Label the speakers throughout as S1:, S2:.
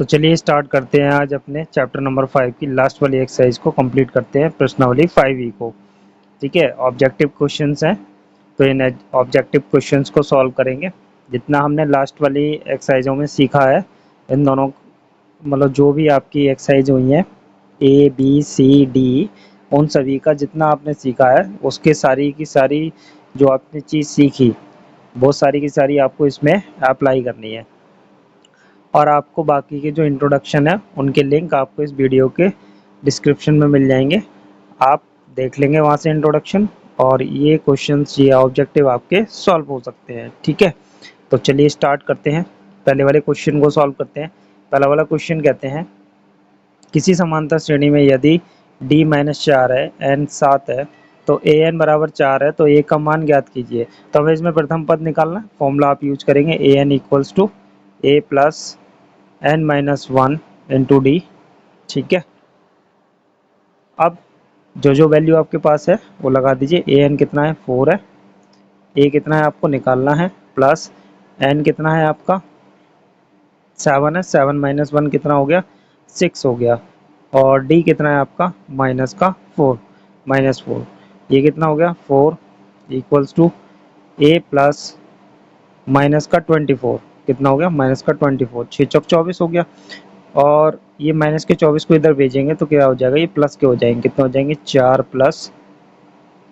S1: तो चलिए स्टार्ट करते हैं आज अपने चैप्टर नंबर 5 की लास्ट वाली एक्सरसाइज को कंप्लीट करते हैं, प्रश्नावली 5E को। ठीक है, ऑब्जेक्टिव क्वेश्चंस हैं, तो इन ऑब्जेक्टिव क्वेश्चंस को सॉल्व करेंगे। जितना हमने लास्ट वाली एक्सरसाइजों में सीखा है, इन दोनों मतलब जो भी आपकी एक्सरसाइज हुई हैं ABCD, उन सभी का जितना आपने सीखा है उसके सारी की सारी जो आपने चीज़ सीखी वो सारी की सारी आपको इसमें अप्लाई करनी है। और आपको बाकी के जो इंट्रोडक्शन है उनके लिंक आपको इस वीडियो के डिस्क्रिप्शन में मिल जाएंगे, आप देख लेंगे वहाँ से इंट्रोडक्शन, और ये क्वेश्चंस ये ऑब्जेक्टिव आपके सॉल्व हो सकते हैं। ठीक है, तो चलिए स्टार्ट करते हैं, पहले वाले क्वेश्चन को सॉल्व करते हैं। पहला वाला क्वेश्चन कहते हैं किसी समांतर श्रेणी में यदि D-4 है, n 7 है, तो an बराबर 4 है, तो a का मान ज्ञात कीजिए। तो हमें इसमें प्रथम पद निकालना है, फॉर्मूला आप यूज करेंगे an equals to a plus n-1 into D. ठीक है, अब जो वैल्यू आपके पास है वो लगा दीजिए। ए एन कितना है 4 है, ए कितना है आपको निकालना है, प्लस एन कितना है आपका 7 है, 7 माइनस 1 कितना हो गया 6 हो गया, और डी कितना है आपका माइनस का 4, -4, ये कितना हो गया 4 equals to A plus minus का 24, कितना हो गया माइनस का 24, 6 चौक 24 हो गया। और ये माइनस के 24 को इधर भेजेंगे तो क्या हो जाएगा, ये प्लस के हो जाएंगे, कितने हो जाएंगे 4 प्लस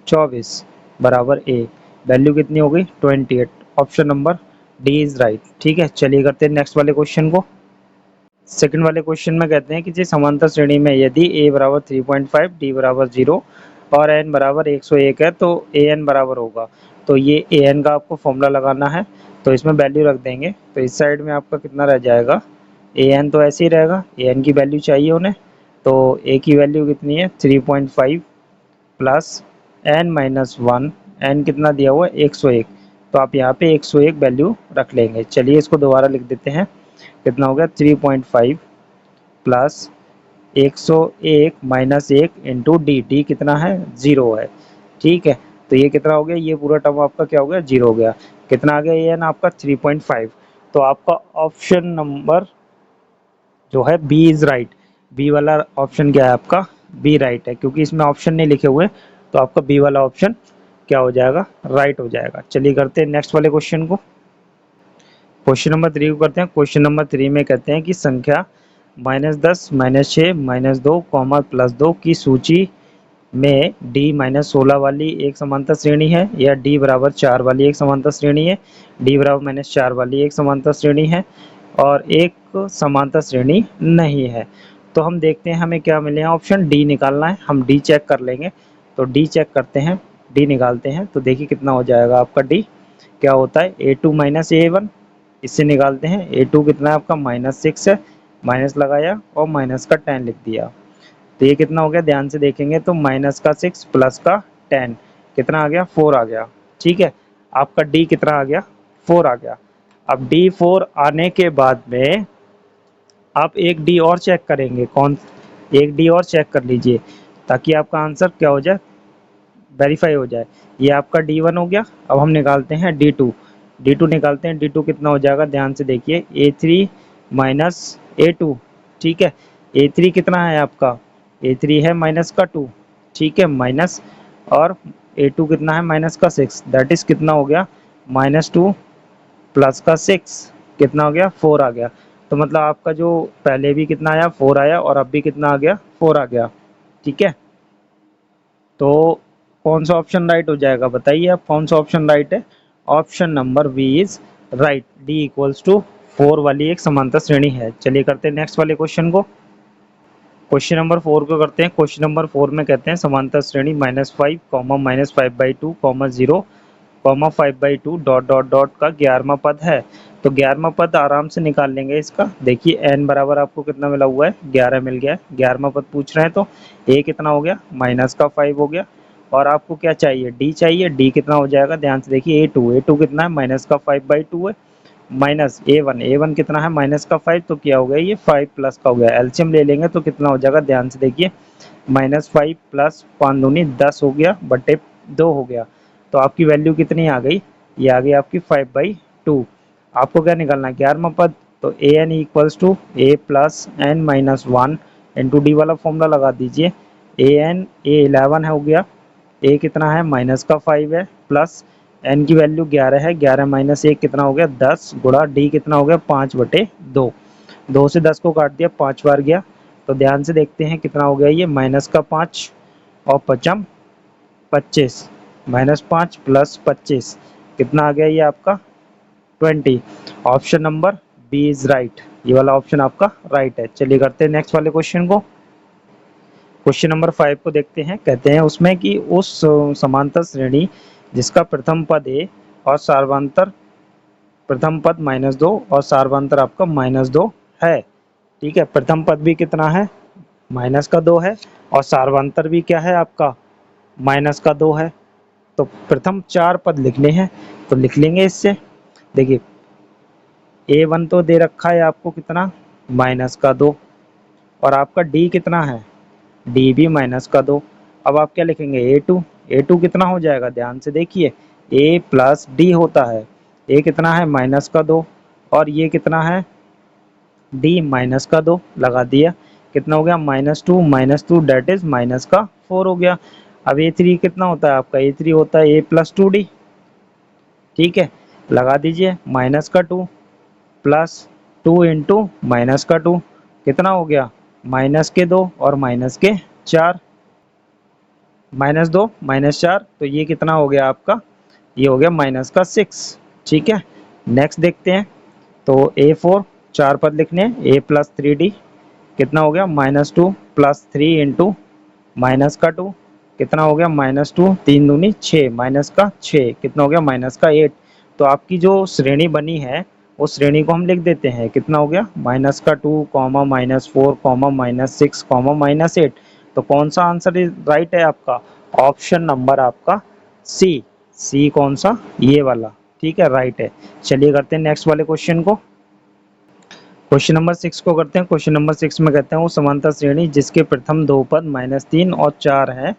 S1: 24 बराबर ए। वैल्यू कितनी हो गई 28, option number D is right. ठीक है, चलिए करते हैं नेक्स्ट वाले क्वेश्चन को। सेकंड वाले क्वेश्चन में कहते हैं कि किसी समांतर श्रेणी में यदि a बराबर 3.5, d बराबर 0 और n बराबर 101 है, तो ए एन बराबर होगा। तो ये ए एन का आपको फॉर्मूला लगाना है, तो इसमें वैल्यू रख देंगे। तो इस साइड में आपका कितना रह जाएगा, ए एन तो ऐसे ही रहेगा, ए एन की वैल्यू चाहिए उन्हें, तो ए की वैल्यू कितनी है 3.5 प्लस n-1, n कितना दिया हुआ है 101, तो आप यहाँ पे 101 वैल्यू रख लेंगे। चलिए इसको दोबारा लिख देते हैं, कितना हो गया 3.5 plus 101 minus 1 into D, D कितना है 0 है। ठीक है, तो ये कितना हो गया, ये पूरा टर्म आपका क्या हो गया 0 हो गया। कितना आ गया ये ना आपका 3.5। तो आपका ऑप्शन नंबर जो है बी इज राइट। बी वाला ऑप्शन क्या है आपका, बी राइट है, क्योंकि इसमें ऑप्शन नहीं लिखे हुए, तो आपका बी वाला ऑप्शन क्या हो जाएगा, राइट हो जाएगा। चलिए करते हैं नेक्स्ट वाले क्वेश्चन को। क्वेश्चन नंबर 3 को करते हैं। क्वेश्चन नंबर 3 में कहते हैं कि संख्या -10, -6, -2, +2 की सूची में D-16 वाली एक समांतर श्रेणी है, या D बराबर 4 वाली एक समांतर श्रेणी है, D बराबर -4 वाली एक समांतर श्रेणी है, और एक समांतर श्रेणी नहीं है। तो हम देखते हैं हमें क्या मिले हैं, ऑप्शन डी निकालना है, हम डी चेक कर लेंगे। तो डी चेक करते हैं, डी निकालते हैं, तो देखिए कितना हो जाएगा आपका डी, क्या होता है A2 माइनस A1, इससे निकालते हैं A2 कितना है आपका -6 है, माइनस लगाया और माइनस का 10 लिख दिया। तो ये कितना हो गया, ध्यान से देखेंगे तो -6 प्लस का 10 कितना आ गया 4 आ गया। ठीक है, आपका डी कितना आ गया 4 आ गया। अब D4 आने के बाद में आप एक डी और चेक करेंगे, कौन एक डी और चेक कर लीजिए, ताकि आपका आंसर क्या हो जाए, वेरीफाई हो जाए। ये आपका D1 हो गया। अब हम निकालते हैं D2, D2 निकालते हैं, D2 कितना हो जाएगा, ध्यान से देखिए A3 माइनस A2। ठीक है, A3 कितना है आपका, A3 है माइनस का 2, ठीक है माइनस, और A2 कितना है माइनस का 6, दैट इज कितना हो गया -2 प्लस का 6 कितना हो गया 4 आ गया। तो मतलब आपका जो पहले भी कितना आया 4 आया, और अब भी कितना आ गया 4 आ गया। ठीक है, तो कौन सा ऑप्शन राइट हो जाएगा, बताइए आप कौन सा ऑप्शन राइट है। Option number B is right, D equals to 4 वाली एक समांतर श्रेणी है। चलिए करते हैं नेक्स्ट वाले क्वेश्चन को। क्वेश्चन नंबर 4 को करते हैं। क्वेश्चन नंबर 4 में कहते हैं समांतर श्रेणी -5, -5/2, 0, 5/2 डॉट डॉट डॉट का 11वां पद है। तो 11वां पद आराम से निकाल लेंगे इसका। देखिए n बराबर आपको कितना मिला हुआ है 11 मिल गया है, 11वां पद पूछ रहे हैं, तो a कितना हो गया -5 हो गया, और आपको क्या चाहिए d चाहिए, d कितना हो जाएगा, ध्यान से देखिए A2 कितना है -5/2 है, माइनस A1 कितना है -5, तो क्या हो गया ये 5 प्लस का हो गया, एलसीएम ले लेंगे तो कितना हो जाएगा, ध्यान से देखिए -5 प्लस 5 दूनी 10 हो गया, बटे 2 हो गया। तो आपकी वैल्यू कितनी आ गई, ये आ गई आपकी 5/2। आपको क्या निकालना है 11वां पद, तो a n equals to A plus N minus one into D वाला फॉर्मूला लगा दीजिए। ए एन ए 11 है हो गया, ए कितना है माइनस का 5 है, प्लस एन की वैल्यू 11 है, 11 माइनस 1 कितना हो गया 10, गुणा डी कितना हो गया 5/2। 2 से 10 को काट दिया, 5 बार गया, तो ध्यान से देखते हैं कितना हो गया ये माइनस का 5 और पचम 25, -5 प्लस 25 कितना आ गया ये आपका 20। Option number B is right, ये वाला ऑप्शन आपका राइट है। चलिए करते हैं नेक्स्ट वाले क्वेश्चन को। क्वेश्चन नंबर 5 को देखते हैं। कहते हैं उसमें कि उस समांतर श्रेणी जिसका प्रथम पद ए और सार्वंतर प्रथम पद -2 और सार्वंतर आपका -2 है। ठीक है, प्रथम पद भी कितना है -2 है और सार्वंतर भी क्या है आपका -2 है। तो प्रथम 4 पद लिखने हैं, तो लिख लेंगे इससे। देखिए A1 तो दे रखा है आपको कितना -2 और आपका D कितना है, D भी -2। अब आप क्या लिखेंगे A2, A2 कितना हो जाएगा ध्यान से देखिए, A प्लस D होता है, A कितना है -2 और ये कितना है D -2 लगा दिया, कितना हो गया -2 डेट इज -4 हो गया। अब A3 कितना होता है आपका, A3 होता है A प्लस 2D। ठीक है, लगा दीजिए -2 प्लस 2 इंटू -2 कितना हो गया -2 और -4, -2 -4, तो ये कितना हो गया आपका, ये हो गया -6। ठीक है, नेक्स्ट देखते हैं। तो A4 4 पद लिखने हैं, A प्लस 3D कितना हो गया -2 प्लस 3 इंटू -2 कितना हो गया -2, 3 दूनी 6, -6 कितना हो गया -8। तो आपकी जो श्रेणी बनी है उस श्रेणी को हम लिख देते हैं, कितना हो गया -2, -4, -6, -8। तो कौन सा आंसर राइट है आपका, ऑप्शन नंबर आपका सी। सी कौन सा, ये वाला। ठीक है, राइट है। चलिए करते हैं नेक्स्ट वाले क्वेश्चन को। क्वेश्चन नंबर 6 को करते हैं। क्वेश्चन नंबर 6 में कहते हैं वो समांतर श्रेणी जिसके प्रथम दो पद -3 और 4 है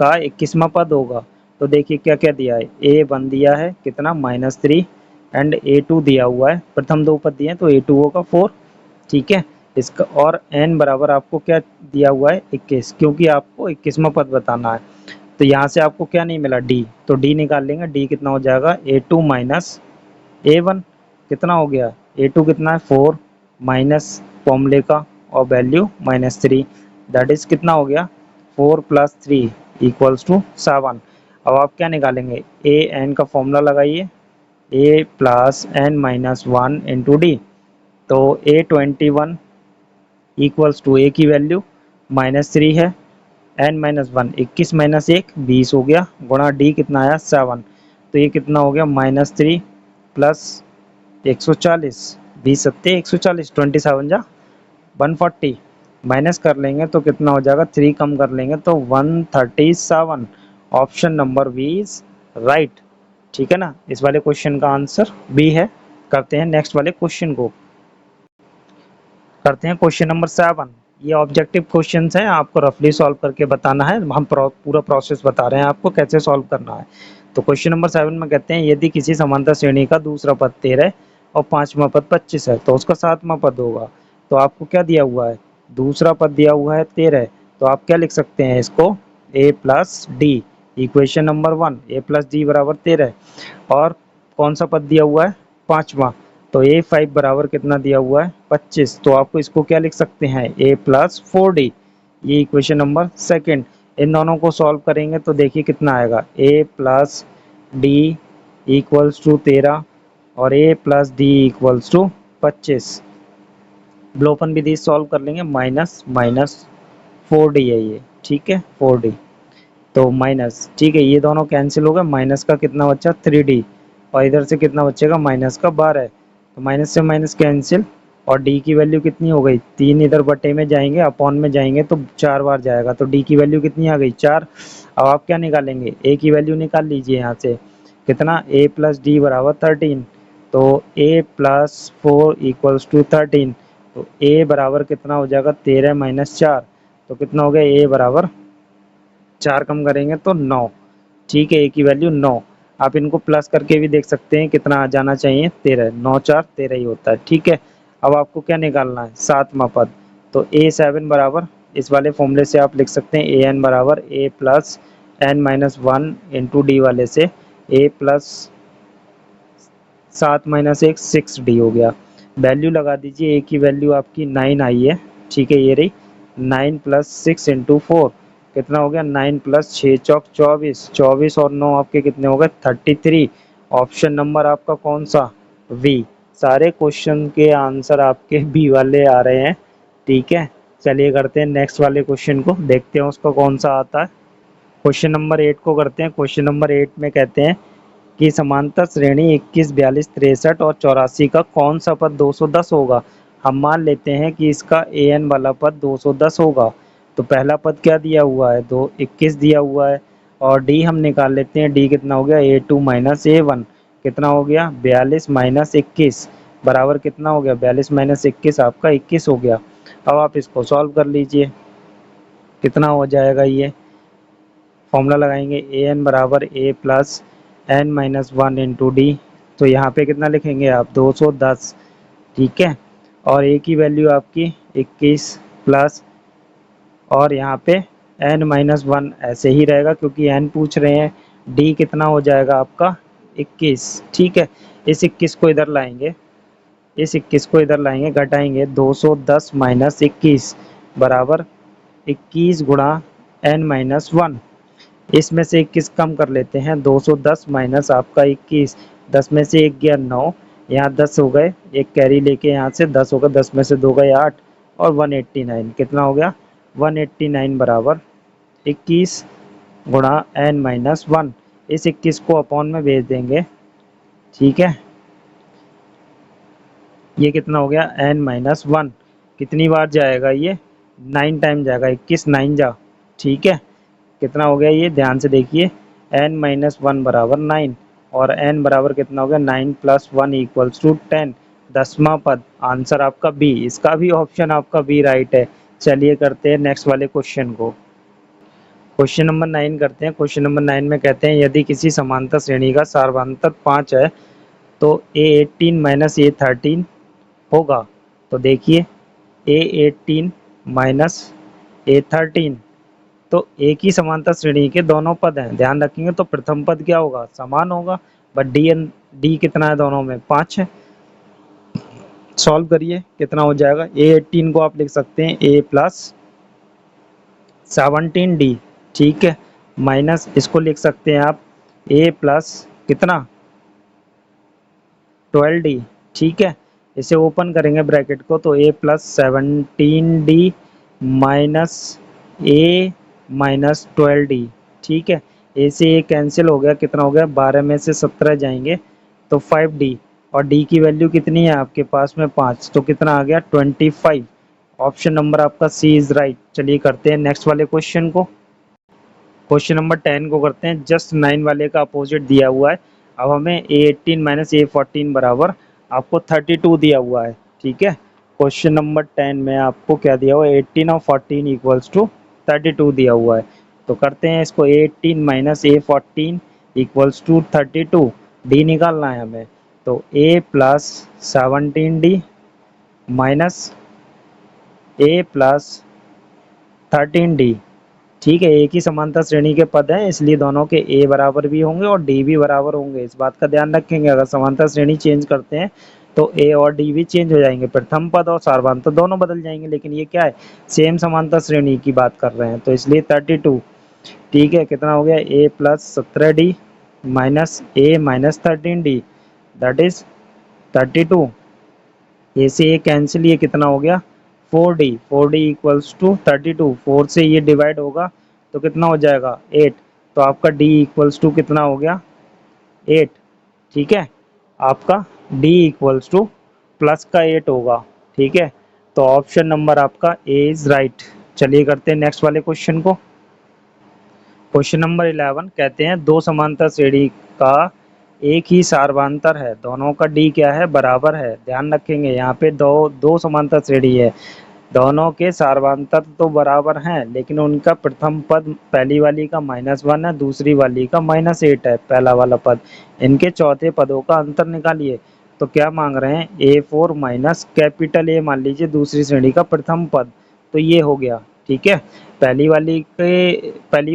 S1: का 21वां पद होगा। तो देखिए क्या क्या दिया है, A1 दिया है कितना -3 एंड A2 दिया हुआ है, प्रथम दो पद दिए हैं तो A2 होगा 4। ठीक है, इसका और n बराबर आपको क्या दिया हुआ है 21, क्योंकि आपको 21वां पद बताना है। तो यहाँ से आपको क्या नहीं मिला D, तो D निकाल लेंगे। D कितना हो जाएगा A2 माइनस A1 कितना हो गया, A2 कितना है 4 माइनस फॉर्मूले का और वैल्यू -3, दैट इज कितना हो गया 4 प्लस 3 इक्वल्स टू 7। अब आप क्या निकालेंगे, ए एन का फॉर्मूला लगाइए, a plus N minus 1 into d. तो A21 इक्वल्स टू ए की वैल्यू -3 है, एन माइनस 1 21 माइनस 1 20 हो गया, गुणा डी कितना आया 7। तो ये कितना हो गया -3 प्लस 140, 20 सत्ते 140, 27 जा 140, माइनस कर लेंगे तो कितना हो जाएगा 3 कम कर लेंगे तो 137। Option number B is right. ठीक है ना, इस वाले क्वेश्चन का आंसर बी है। करते हैं नेक्स्ट वाले क्वेश्चन को। करते हैं क्वेश्चन नंबर 7। ये ऑब्जेक्टिव क्वेश्चन है, आपको रफली सॉल्व करके बताना है। हम पूरा प्रोसेस बता रहे हैं आपको कैसे सॉल्व करना है। तो क्वेश्चन नंबर 7 में कहते हैं यदि किसी समांतर श्रेणी का दूसरा पद 13 और पांचवा पद 25 है तो उसका सातवां पद होगा। तो आपको क्या दिया हुआ है, दूसरा पद दिया हुआ है 13, तो आप क्या लिख सकते हैं इसको a plus D, equation number 1 a plus D बराबर 13। और कौन सा पद दिया हुआ है पांचवा, तो A5 बराबर कितना दिया हुआ है 25। तो आपको इसको क्या लिख सकते हैं A प्लस 4D, ये इक्वेशन नंबर 2। इन दोनों को सॉल्व करेंगे तो देखिए कितना आएगा A plus d equals to 13 और A plus d equals to 25। ब्लोपन विधि सॉल्व कर लेंगे, -4D है ये। ठीक है 4D, तो माइनस, ठीक है ये दोनों कैंसिल हो गए, माइनस का कितना बचा 3D और इधर से कितना बचेगा माइनस का 12। तो माइनस से माइनस कैंसिल और D की वैल्यू कितनी हो गई 3, इधर बटे में जाएंगे अपॉन में जाएंगे तो 4 बार जाएगा, तो D की वैल्यू कितनी आ गई 4। अब आप क्या निकालेंगे A की वैल्यू निकाल लीजिए यहाँ से, कितना A प्लस डी बराबर 13। तो A प्लस 4 इक्वल्स टू 13, तो A बराबर कितना हो जाएगा 13 माइनस 4, तो कितना हो गया A बराबर 4 कम करेंगे तो 9। ठीक है, A की वैल्यू 9। आप इनको प्लस करके भी देख सकते हैं कितना आ जाना चाहिए 13, 9 4 13 ही होता है। ठीक है, अब आपको क्या निकालना है, सातवां पद। तो a7 बराबर, इस वाले फॉर्मूले से आप लिख सकते हैं an बराबर a plus n minus one into D वाले से a प्लस 7 - 1 6d हो गया। वैल्यू लगा दीजिए, a की वैल्यू आपकी 9 आई है, ठीक है, ये रही 9 प्लस 6 इंटू 4 कितना हो गया, 9 प्लस 6 चौक 24, 24 और 9 आपके कितने हो गए 33। ऑप्शन नंबर आपका कौन सा, वी। सारे क्वेश्चन के आंसर आपके बी वाले आ रहे हैं, ठीक है। चलिए करते हैं नेक्स्ट वाले क्वेश्चन को, देखते हैं उसका कौन सा आता है। क्वेश्चन नंबर 8 को करते हैं। क्वेश्चन नंबर 8 में कहते हैं कि समांतर श्रेणी 21, 42, 63 और 84 का कौन सा पद 210 होगा। हम मान लेते हैं कि इसका an वाला पद 210 होगा। तो पहला पद क्या दिया हुआ है, 21 दिया हुआ है, और d हम निकाल लेते हैं, d कितना हो गया a2 माइनस a1 कितना हो गया 42 माइनस 21 बराबर कितना हो गया 42 माइनस 21 आपका 21 हो गया। अब आप इसको सॉल्व कर लीजिए, कितना हो जाएगा, ये फॉर्मूला लगाएंगे an बराबर a plus n minus one into d. तो यहाँ पे कितना लिखेंगे आप 210, ठीक है, और a की वैल्यू आपकी 21 प्लस, और यहाँ पे n माइनस वन ऐसे ही रहेगा क्योंकि n पूछ रहे हैं। d कितना हो जाएगा आपका 21, ठीक है। इस 21 को इधर लाएंगे, इस 21 को इधर लाएंगे, घटाएंगे 210 माइनस 21 बराबर 21 गुणा n माइनस वन। इसमें से 21 कम कर लेते हैं, 210 माइनस आपका 21, 10 में से 1 गया 9, यहाँ 10 हो गए, एक कैरी लेके यहाँ से 10 होगा, 10 में से 2 गए 8, और 189 कितना हो गया 189 बराबर 21 गुणा n माइनस वन। इस 21 को अपॉन में भेज देंगे, ठीक है, ये कितना हो गया n माइनस वन। कितनी बार जाएगा ये, 9 टाइम जाएगा, 21 9 जा, ठीक है। कितना हो गया ये, ध्यान से देखिए, n माइनस वन बराबर 9, और n बराबर कितना हो गया 9 प्लस वन इक्वल्स टू 10। 10वां पद, आंसर आपका बी, इसका भी ऑप्शन आपका बी राइट है। चलिए करते हैं नेक्स्ट वाले क्वेश्चन को। क्वेश्चन नंबर 9 करते हैं। क्वेश्चन नंबर 9 में कहते हैं यदि किसी समांतर श्रेणी का सार्वधान्तर 5 है तो a18 माइनस a13 होगा। तो देखिए a18 माइनस a13, तो एक ही समांतर श्रेणी के दोनों पद हैं, ध्यान रखेंगे, तो प्रथम पद क्या होगा, समान होगा, बट डी कितना है दोनों में 5 है। सॉल्व करिए, कितना हो जाएगा, a18 को आप लिख सकते हैं a प्लस 17d, ठीक है, माइनस इसको लिख सकते हैं आप a प्लस कितना 12d, ठीक है। इसे ओपन करेंगे ब्रैकेट को, तो a plus 17d minus a minus 12d, ठीक है। a से a कैंसिल हो गया, कितना हो गया 12 में से 17 जाएंगे तो 5d, और d की वैल्यू कितनी है आपके पास में 5, तो कितना आ गया 25। ऑप्शन नंबर आपका सी इज राइट। चलिए करते हैं नेक्स्ट वाले क्वेश्चन को। क्वेश्चन नंबर 10 को करते हैं। जस्ट 9 वाले का अपोजिट दिया हुआ है। अब हमें a18 माइनस a14 बराबर आपको 32 दिया हुआ है, ठीक है। क्वेश्चन नंबर 10 में आपको क्या दिया हुआ है, 18 और 14 इक्वल्स टू 32 दिया हुआ है। तो करते हैं इसको, a18 minus a14 equals to 32, D निकालना है हमें। तो a plus 17d minus a plus 13d, ठीक है। एक ही समांतर श्रेणी के पद हैं, इसलिए दोनों के a बराबर भी होंगे और d भी बराबर होंगे, इस बात का ध्यान रखेंगे। अगर समांतर श्रेणी चेंज करते हैं तो a और d भी चेंज हो जाएंगे, प्रथम पद और सार्वधान्तर दोनों बदल जाएंगे, लेकिन ये क्या है, सेम समांतर श्रेणी की बात कर रहे हैं, तो इसलिए 32, ठीक है। कितना हो गया a plus 17d minus a minus 13d, that is 32। ए से ए कैंसिल, ये कितना हो गया 4d, 4d इक्वल्स टू 32, 4 से ये डिवाइड होगा तो कितना हो जाएगा 8, तो आपका d इक्वल्स टू कितना हो गया 8, ठीक है। आपका d इक्वल्स टू प्लस का 8 होगा, ठीक है। तो ऑप्शन नंबर आपका ए इज राइट। चलिए करते हैं नेक्स्ट वाले क्वेश्चन को। क्वेश्चन नंबर 11 कहते हैं दो समांतर श्रेणी का एक ही सार्वधान्तर है, दोनों का डी क्या है बराबर है। ध्यान रखेंगे, यहाँ पे दो दो समांतर श्रेणी है, दोनों के सार्वधान्तर तो बराबर हैं, लेकिन उनका प्रथम पद पहली वाली का -1 है, दूसरी वाली का -8 है, पहला वाला पद। इनके चौथे पदों का अंतर निकालिए। तो क्या मांग रहे हैं, A4 माइनस कैपिटल ए मान लीजिए दूसरी श्रेणी का प्रथम पद, तो ये हो गया। ठीक है, पहली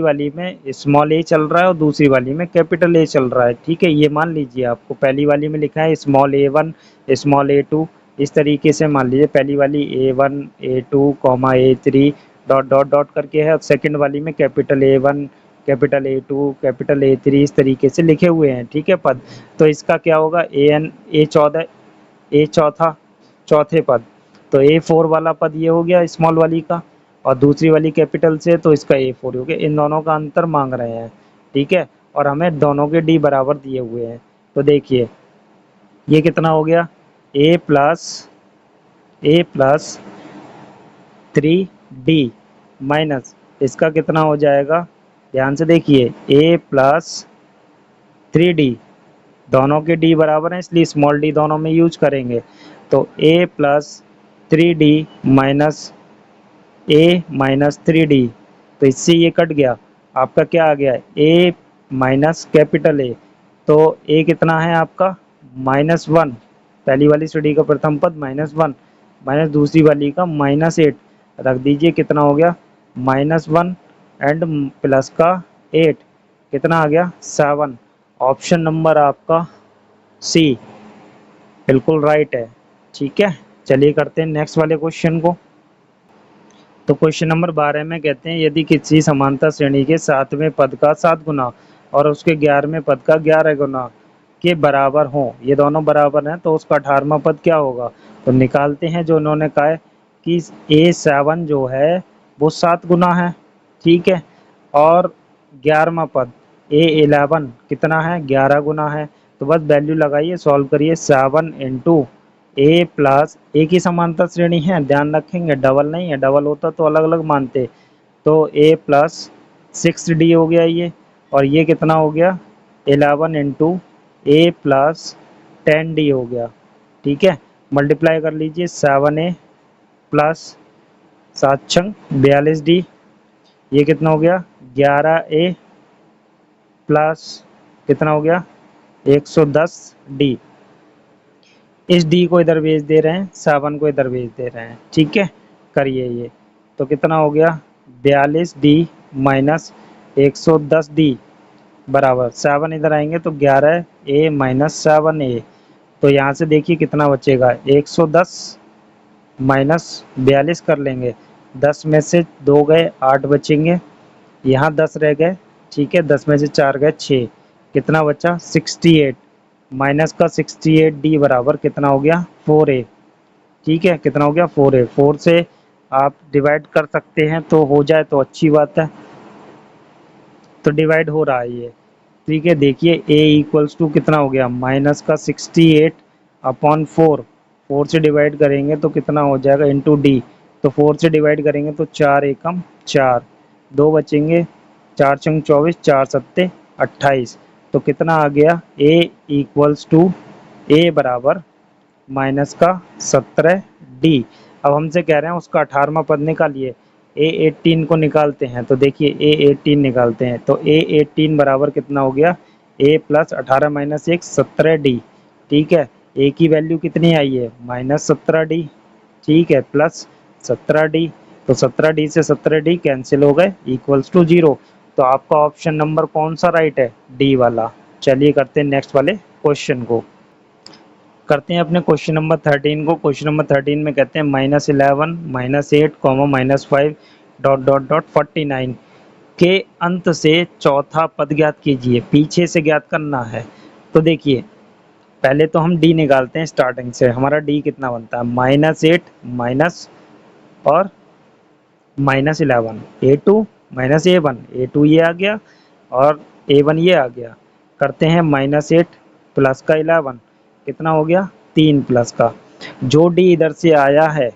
S1: वाली में स्मॉल ए चल रहा है और दूसरी वाली में कैपिटल ए चल रहा है। ठीक है, ये मान लीजिए आपको पहली वाली में लिखा है स्मॉल A1 स्मॉल A2, इस तरीके से मान लीजिए पहली वाली A1 A2 comma A3 dot dot dot करके है, और सेकंड वाली में capital A1 capital A2 capital A3 इस तरीके से लिखे हुए हैं। ठीक है पद, तो इसका क्या होगा, A14 ए चौथा चौथे पद, तो A4 वाला पद ये हो गया स्मॉल वाली का, और दूसरी वाली कैपिटल से तो इसका A4 हो गया। इन दोनों का अंतर मांग रहे हैं। ठीक है, और हमें दोनों के डी बराबर दिए हुए हैं। तो देखिए ये कितना हो गया, ए प्लस 3D माइनस इसका कितना हो जाएगा, ध्यान से देखिए A+3D, दोनों के डी बराबर हैं इसलिए स्मॉल डी दोनों में यूज करेंगे। तो A+3D माइनस A-3D, तो इससे ये कट गया, आपका क्या आ गया, A माइनस कैपिटल ए, तो A कितना है आपका -1, पहली वाली श्रेणी का प्रथम पद -1 माइनस दूसरी वाली का -8, रख दीजिए कितना हो गया -1 एंड प्लस का 8, कितना आ गया 7। ऑप्शन नंबर आपका सी बिल्कुल राइट है। ठीक है, चलिए करते हैं नेक्स्ट वाले क्वेश्चन को। तो क्वेश्चन नंबर 12 में कहते हैं यदि किसी समांतर श्रेणी के 7वें पद का 7 गुना और उसके 11वें पद का 11 गुना के बराबर हो, ये दोनों बराबर हैं, तो उसका 18वां पद क्या होगा। तो निकालते हैं, जो उन्होंने कहा है कि A7 जो है वो 7 गुना है। ठीक है, और 11वां पद A11 कितना है, 11 गुना है। तो बस वैल्यू लगाइए, सॉल्व करिए, 7 इंटू ए प्लस ए की समांतर श्रेणी है, ध्यान रखेंगे डबल नहीं है, डबल होता तो अलग अलग मानते। तो A+6D हो गया ये, और ये कितना हो गया 11 इंटू A+10D हो गया। ठीक है, मल्टीप्लाई कर लीजिए, 7A प्लस 7×42D, ये कितना हो गया 11A प्लस कितना हो गया 110D, इस डी को इधर भेज दे रहे हैं, 7 को इधर भेज दे रहे हैं। ठीक है, करिए ये, तो कितना हो गया 42D माइनस 110D बराबर 7 इधर आएंगे तो 11A माइनस 7A, तो यहाँ से देखिए कितना बचेगा 110 माइनस 42 कर लेंगे, 10 में से 2 गए 8 बचेंगे, यहाँ 10 रह गए। ठीक है, 10 में से 4 गए 6, कितना बचा 68 माइनस का 68D बराबर कितना हो गया 4A। ठीक है, कितना हो गया 4A, 4 से आप डिवाइड कर सकते हैं, तो हो जाए तो अच्छी बात है, तो डिवाइड हो रहा है ये। ठीक है, देखिए A इक्वल्स टू कितना हो गया माइनस का 68/4, 4 से डिवाइड करेंगे तो कितना हो जाएगा इंटू डी, तो 4 से डिवाइड करेंगे तो 4 एकम 4, 2 बचेंगे, 4×24 4 सत्ते 28, तो कितना आ गया A इक्वल्स टू A बराबर माइनस का 17D। अब हमसे कह रहे हैं उसका 18वां पद निकालिए, A18 को निकालते हैं, तो देखिए A18 निकालते हैं, तो A18 बराबर कितना हो गया A+18 माइनस 1 17D। ठीक है, A की वैल्यू कितनी आई है -17D। ठीक है, प्लस 17D, तो 17D से 17D कैंसिल हो गए, इक्वल्स टू 0। तो आपका ऑप्शन नंबर कौन सा राइट है, डी वाला। चलिए करते हैं नेक्स्ट वाले क्वेश्चन को। करते हैं अपने क्वेश्चन नंबर 13 को। क्वेश्चन नंबर 13 में कहते हैं -11 -8 -5 डॉट डॉट डॉट 49 के अंत से चौथा पद ज्ञात कीजिए, पीछे से ज्ञात करना है। तो देखिए पहले तो हम डी निकालते हैं, स्टार्टिंग से हमारा डी कितना बनता है -8 माइनस और -11 A2 माइनस A1 ये आ गया और A1 ये आ गया। करते हैं -8 प्लस का 11 कितना हो गया 3 प्लस का, जो डी इधर से आया है,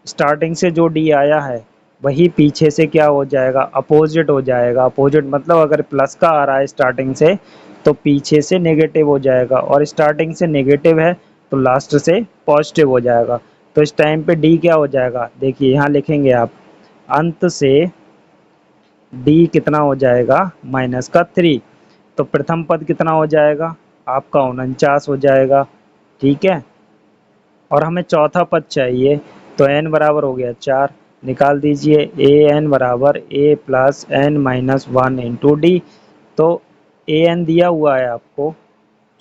S1: स्टार्टिंग से जो डी आया है वही पीछे से क्या हो जाएगा अपोजिट हो जाएगा। अपोजिट मतलब अगर प्लस का आ रहा है स्टार्टिंग से तो पीछे से नेगेटिव हो जाएगा, और स्टार्टिंग से नेगेटिव है तो लास्ट से पॉजिटिव हो जाएगा। तो इस टाइम पे डी क्या हो जाएगा, देखिए यहाँ लिखेंगे आप, अंत से डी कितना हो जाएगा -3, तो प्रथम पद कितना हो जाएगा आपका 49 हो जाएगा। ठीक है, और हमें चौथा पद चाहिए, तो n बराबर हो गया 4, निकाल दीजिए ए एन बराबर a plus N minus one into d. तो ए एन दिया हुआ है आपको,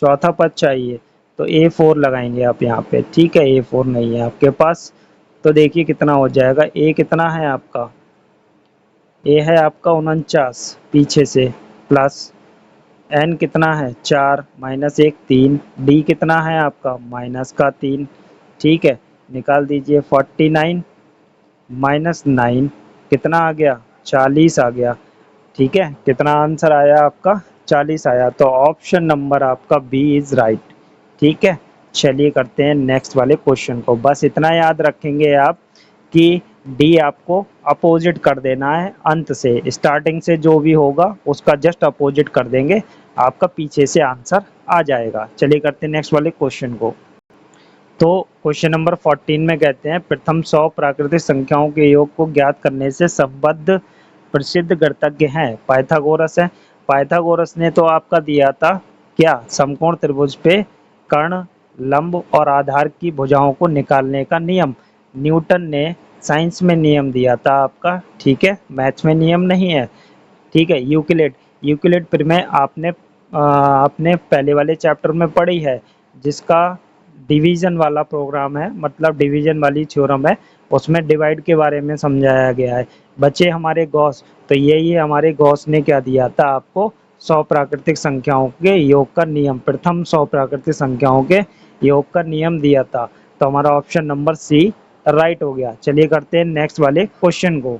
S1: चौथा पद चाहिए, तो ए फोर लगाएंगे आप यहाँ पे। ठीक है, ए फोर नहीं है आपके पास, तो देखिए कितना हो जाएगा। ए कितना है आपका, ए है आपका 49 पीछे से, प्लस एन कितना है 4 माइनस एक 3, डी कितना है आपका माइनस का 3। ठीक है, निकाल दीजिए 49 माइनस 9 कितना आ गया 40 आ गया। ठीक है, कितना आंसर आया आपका 40 आया, तो ऑप्शन नंबर आपका बी इज राइट। ठीक है, चलिए करते हैं नेक्स्ट वाले क्वेश्चन को। बस इतना याद रखेंगे आप कि डी आपको अपोजिट कर देना है, अंत से स्टार्टिंग से जो भी होगा उसका जस्ट अपोजिट कर देंगे, आपका पीछे से आंसर आ जाएगा। चलिए करते हैं नेक्स्ट वाले क्वेश्चन को। तो क्वेश्चन नंबर 14 में कहते हैं प्रथम 100 प्राकृतिक संख्याओं के योग को ज्ञात करने से संबद्ध प्रसिद्ध गणितज्ञ हैं। पाइथागोरस है। पाइथागोरस ने तो आपका दिया था क्या, समकोण त्रिभुज पे कर्ण, लंब और आधार की भुजाओं को निकालने का नियम। न्यूटन ने साइंस में नियम दिया था आपका, ठीक है, मैथ्स में नियम नहीं है। ठीक है, यूक्लिड, यूक्लिड प्रमेय आपने पहले वाले चैप्टर में पढ़ी है, जिसका डिवीजन वाला प्रोग्राम है, मतलब डिवीजन वाली थ्योरम है, उसमें डिवाइड के बारे में समझाया गया है। बच्चे हमारे गॉस, तो यही हमारे गॉस ने क्या दिया था आपको, 100 प्राकृतिक संख्याओं के योग का नियम, प्रथम 100 प्राकृतिक संख्याओं के योग का नियम दिया था। तो हमारा ऑप्शन नंबर सी राइट हो गया। चलिए करते हैं नेक्स्ट वाले क्वेश्चन को।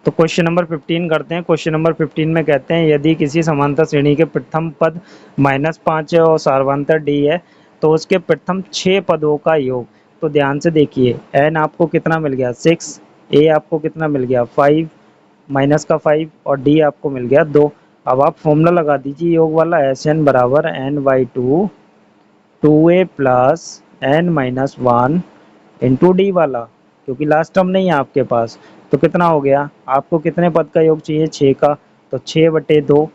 S1: तो क्वेश्चन नंबर 15 करते हैं। क्वेश्चन नंबर 15 में कहते हैं यदि किसी समांतर श्रेणी के प्रथम पद -5 है और सार्वंतर डी है, तो उसके प्रथम 6 पदों का योग। तो ध्यान से देखिए, एन आपको कितना मिल गया 6, ए आपको कितना मिल गया 5, माइनस का 5, और डी आपको मिल गया 2। अब आप फॉर्मूला लगा दीजिए योग वाला, एस एन बराबर N by two A plus N minus one into D वाला, क्योंकि लास्ट टर्म नहीं है आपके पास। तो कितना हो गया, आपको कितने पद का योग चाहिए 6 का, तो 6/2,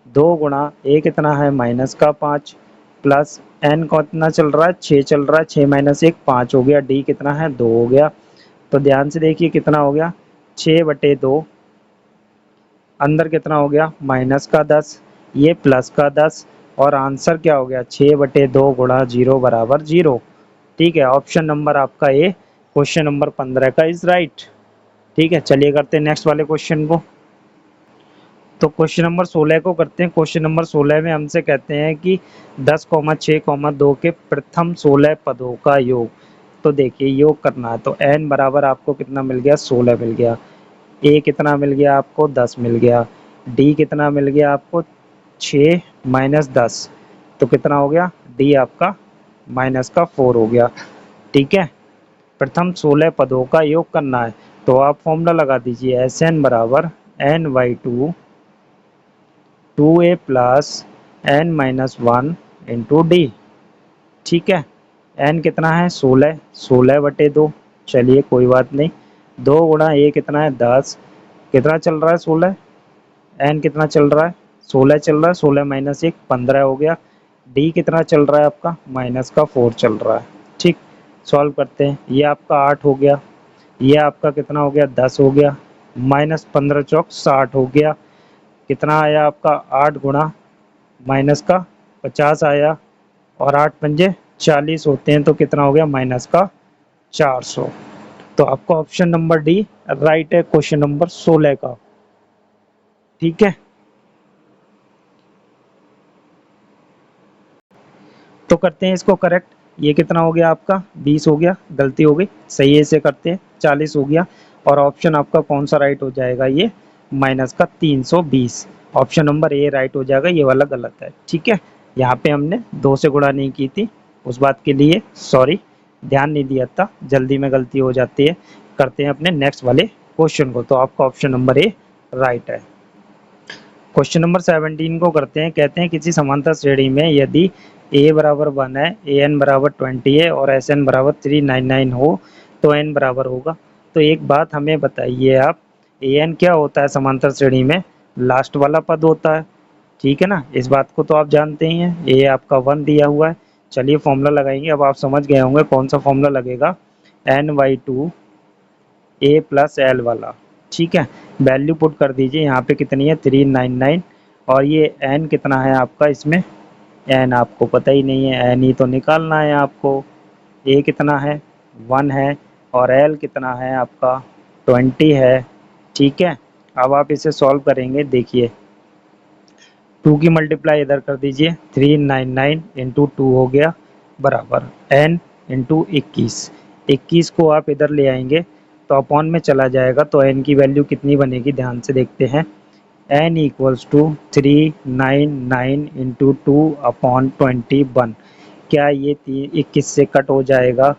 S1: 2 गुणा ए कितना है -5, प्लस एन को कितना चल रहा है 6 चल रहा है, 6 माइनस 1 5 हो गया, डी कितना है 2 हो गया। तो ध्यान से देखिए कितना हो गया 6/2, अंदर कितना हो गया -10, ये प्लस का 10, और आंसर क्या हो गया 6/2 गुणा 0 बराबर 0। ठीक है, ऑप्शन नंबर आपका ए क्वेश्चन नंबर 15 का इज राइट। ठीक है, चलिए करते हैं नेक्स्ट वाले क्वेश्चन को। तो क्वेश्चन नंबर 16 को करते हैं। क्वेश्चन नंबर 16 में हमसे कहते हैं कि 10,6,2 के प्रथम 16 पदों का योग। तो देखिए योग करना है, तो n बराबर आपको कितना मिल गया 16 मिल गया, a कितना मिल गया आपको 10 मिल गया, d कितना मिल गया आपको 6 माइनस 10, तो कितना हो गया d आपका -4 हो गया। ठीक है, प्रथम 16 पदों का योग करना है, तो आप फॉर्मूला लगा दीजिए, एस एन बराबर N by two A plus N minus one into D. ठीक है, एन कितना है 16, 16/2, चलिए कोई बात नहीं, 2 गुणा ए कितना है 10, कितना चल रहा है 16, एन कितना चल रहा है 16 चल रहा है, 16 माइनस 1 15 हो गया, डी कितना चल रहा है आपका -4 चल रहा है। ठीक, सॉल्व करते हैं, ये आपका 8 हो गया, ये आपका कितना हो गया 10 हो गया, -15 चौक 60 हो गया, कितना आया आपका 8 गुणा -50 आया, और 8 पंजे 40 होते हैं, तो कितना हो गया -400। तो आपका ऑप्शन नंबर डी राइट है क्वेश्चन नंबर 16 का। ठीक है, तो करते हैं इसको करेक्ट। ये कितना हो गया आपका 20 हो गया, गलती हो गई, सही है इसे करते हैं 40 हो गया, और ऑप्शन आपका कौन सा राइट हो जाएगा, ये -320, ऑप्शन नंबर ए राइट हो जाएगा, ये वाला गलत है। ठीक है, यहाँ पे हमने 2 से गुणा नहीं की थी, उस बात के लिए सॉरी, ध्यान नहीं दिया था, जल्दी में गलती हो जाती है। करते हैं अपने नेक्स्ट वाले क्वेश्चन को। तो आपका ऑप्शन नंबर ए राइट है। क्वेश्चन नंबर 17 को करते हैं। कहते हैं किसी समांतर श्रेणी में यदि a बराबर 1 है, ए एन बराबर 20 है और एस एन बराबर 399 हो, तो n बराबर होगा। तो एक बात हमें बताइए आप, ए एन क्या होता है समांतर श्रेणी में, लास्ट वाला पद होता है, ठीक है ना, इस बात को तो आप जानते ही हैं। ये आपका 1 दिया हुआ है। चलिए फॉर्मूला लगाएंगे। अब आप समझ गए होंगे कौन सा फॉर्मूला लगेगा, NY2 A प्लस एल वाला। ठीक है, वैल्यू पुट कर दीजिए। यहाँ पे कितनी है 399, और ये n कितना है आपका, इसमें n आपको पता ही नहीं है, n ही तो निकालना है आपको। a कितना है 1 है, और l कितना है आपका 20 है। ठीक है, अब आप इसे सॉल्व करेंगे। देखिए 2 की मल्टीप्लाई इधर कर दीजिए, 399 इंटू 2 हो गया बराबर n इंटू 21। 21 को आप इधर ले आएंगे तो अपॉन में चला जाएगा, तो n की वैल्यू कितनी बनेगी ध्यान से देखते हैं। n equals to 399 into 2 upon 21। क्या ये 21 से कट हो जाएगा?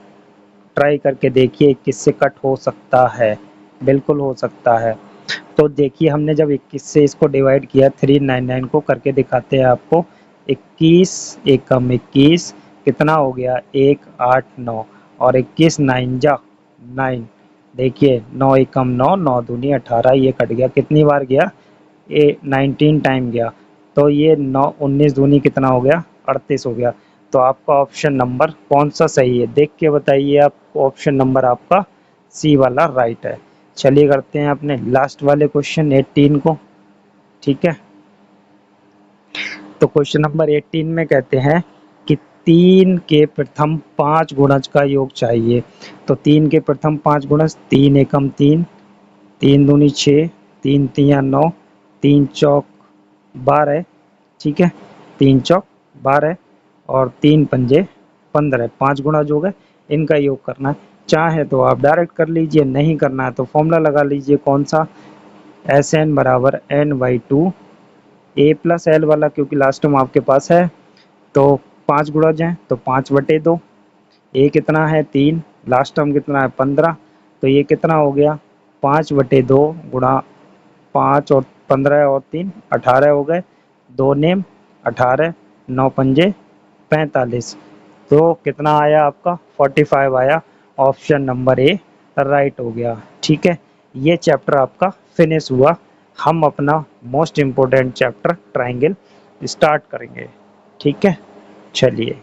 S1: ट्राई करके देखिए, 21 से कट हो सकता है, बिल्कुल हो सकता है। तो देखिए हमने जब 21 से इसको डिवाइड किया, 399 को करके दिखाते हैं आपको। 21 एकम 21 कितना हो गया 189, और 21 9 जा 9। देखिए 9 एकम 9, 9 दूनी 18, ये कट गया, कितनी बार गया, ये 19 टाइम गया। तो ये 9 19 दूनी कितना हो गया 38 हो गया। तो आपका ऑप्शन नंबर कौन सा सही है, देख के बताइए आप। ऑप्शन नंबर आपका सी वाला राइट है। चलिए करते हैं अपने लास्ट वाले क्वेश्चन 18 को। ठीक है, तो क्वेश्चन नंबर 18 में कहते हैं कि 3 के प्रथम 5 गुणज का योग चाहिए। तो 3 के प्रथम 5 गुणज, 3 एकम 3, 3 दूनी 6, 3 तिया 9, 3 चौक 12। ठीक है, 3 चौक 12 और 3 पंजे 15, 5 गुणज हो गए। इनका योग करना है। चाहे तो आप डायरेक्ट कर लीजिए, नहीं करना है तो फॉर्मूला लगा लीजिए। कौन सा, SN बराबर NY2 A प्लस एल वाला, क्योंकि लास्ट टर्म आपके पास है। तो 5 गुणज हैं तो 5/2, ए कितना है 3, लास्ट टर्म कितना है 15, तो ये कितना हो गया 5/2 गुणा 5 और 15 और 3 18 हो गए। 2 नेम 18, 9 पंजे 45, तो कितना आया आपका 45 आया। ऑप्शन नंबर ए राइट हो गया। ठीक है, ये चैप्टर आपका फिनिश हुआ। हम अपना most important chapter triangle start करेंगे। ठीक है, चलिए।